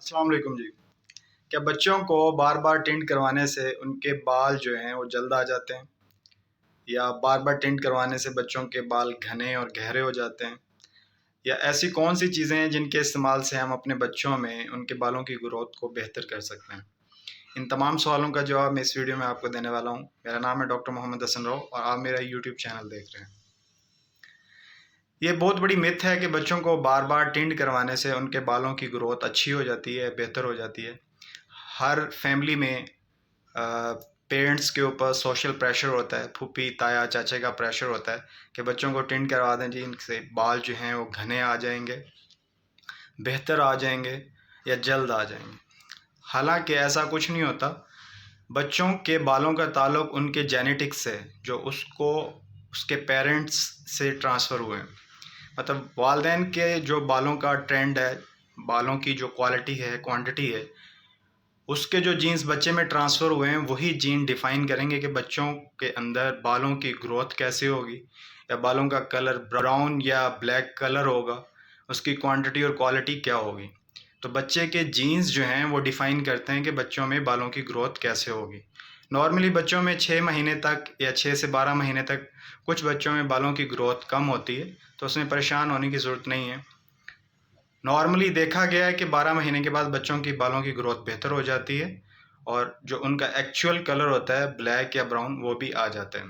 अस्सलाम वालेकुम जी। क्या बच्चों को बार बार टिंट करवाने से उनके बाल जो हैं वो जल्द आ जाते हैं, या बार बार टिंट करवाने से बच्चों के बाल घने और गहरे हो जाते हैं, या ऐसी कौन सी चीज़ें हैं जिनके इस्तेमाल से हम अपने बच्चों में उनके बालों की ग्रोथ को बेहतर कर सकते हैं? इन तमाम सवालों का जवाब मैं इस वीडियो में आपको देने वाला हूँ। मेरा नाम है डॉक्टर मोहम्मद हसन राव और आप मेरा यूट्यूब चैनल देख रहे हैं। ये बहुत बड़ी मिथ है कि बच्चों को बार बार टिंट करवाने से उनके बालों की ग्रोथ अच्छी हो जाती है, बेहतर हो जाती है। हर फैमिली में पेरेंट्स के ऊपर सोशल प्रेशर होता है, फूफी ताया चाचा का प्रेशर होता है कि बच्चों को टिंट करवा दें जी, इनसे बाल जो हैं वो घने आ जाएंगे, बेहतर आ जाएंगे या जल्द आ जाएंगे। हालांकि ऐसा कुछ नहीं होता। बच्चों के बालों का ताल्लुक उनके जेनेटिक्स से, जो उसको उसके पेरेंट्स से ट्रांसफ़र हुए हैं। मतलब वालदैन के जो बालों का ट्रेंड है, बालों की जो क्वालिटी है, क्वांटिटी है, उसके जो जीन्स बच्चे में ट्रांसफ़र हुए हैं वही जीन डिफ़ाइन करेंगे कि बच्चों के अंदर बालों की ग्रोथ कैसे होगी, या बालों का कलर ब्राउन या ब्लैक कलर होगा, उसकी क्वांटिटी और क्वालिटी क्या होगी। तो बच्चे के जीन्स जो हैं वो डिफ़ाइन करते हैं कि बच्चों में बालों की ग्रोथ कैसे होगी। नॉर्मली बच्चों में 6 महीने तक या 6 से 12 महीने तक कुछ बच्चों में बालों की ग्रोथ कम होती है, तो उसमें परेशान होने की ज़रूरत नहीं है। नॉर्मली देखा गया है कि 12 महीने के बाद बच्चों की बालों की ग्रोथ बेहतर हो जाती है और जो उनका एक्चुअल कलर होता है ब्लैक या ब्राउन वो भी आ जाता है।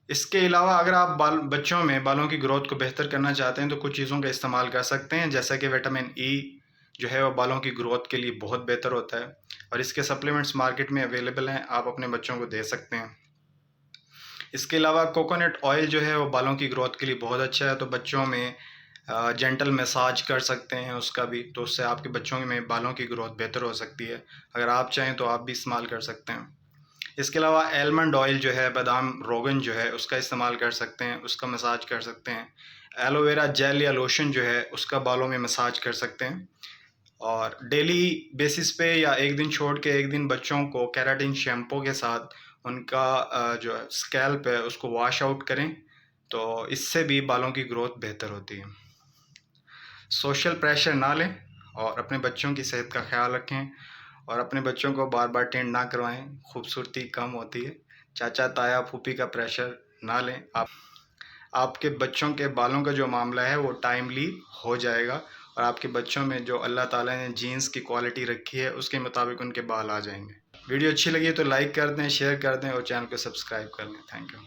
इसके अलावा अगर आप बच्चों में बालों की ग्रोथ को बेहतर करना चाहते हैं तो कुछ चीज़ों का इस्तेमाल कर सकते हैं, जैसा कि विटामिन ई जो है वो बालों की ग्रोथ के लिए बहुत बेहतर होता है और इसके सप्लीमेंट्स मार्केट में अवेलेबल हैं, आप अपने बच्चों को दे सकते हैं। इसके अलावा कोकोनट ऑयल जो है वो बालों की ग्रोथ के लिए बहुत अच्छा है, तो बच्चों में जेंटल मसाज कर सकते हैं उसका भी, तो उससे आपके बच्चों में बालों की ग्रोथ बेहतर हो सकती है। अगर आप चाहें तो आप भी इस्तेमाल कर सकते हैं। इसके अलावा एलमंड ऑयल जो है, बादाम रोगन जो है, उसका इस्तेमाल कर सकते हैं, उसका मसाज कर सकते हैं। एलोवेरा जेल या लोशन जो है उसका बालों में मसाज कर सकते हैं। और डेली बेसिस पे या एक दिन छोड़ के एक दिन बच्चों को केराटिन शैम्पू के साथ उनका जो स्कैल्प है उसको वॉश आउट करें, तो इससे भी बालों की ग्रोथ बेहतर होती है। सोशल प्रेशर ना लें और अपने बच्चों की सेहत का ख्याल रखें और अपने बच्चों को बार बार टेंट ना करवाएं, खूबसूरती कम होती है। चाचा ताया फूफी का प्रेशर ना लें। आपके बच्चों के बालों का जो मामला है वो टाइमली हो जाएगा और आपके बच्चों में जो अल्लाह ताला ने जीन्स की क्वालिटी रखी है उसके मुताबिक उनके बाल आ जाएंगे। वीडियो अच्छी लगी तो लाइक कर दें, शेयर कर दें और चैनल को सब्सक्राइब कर लें। Thank you.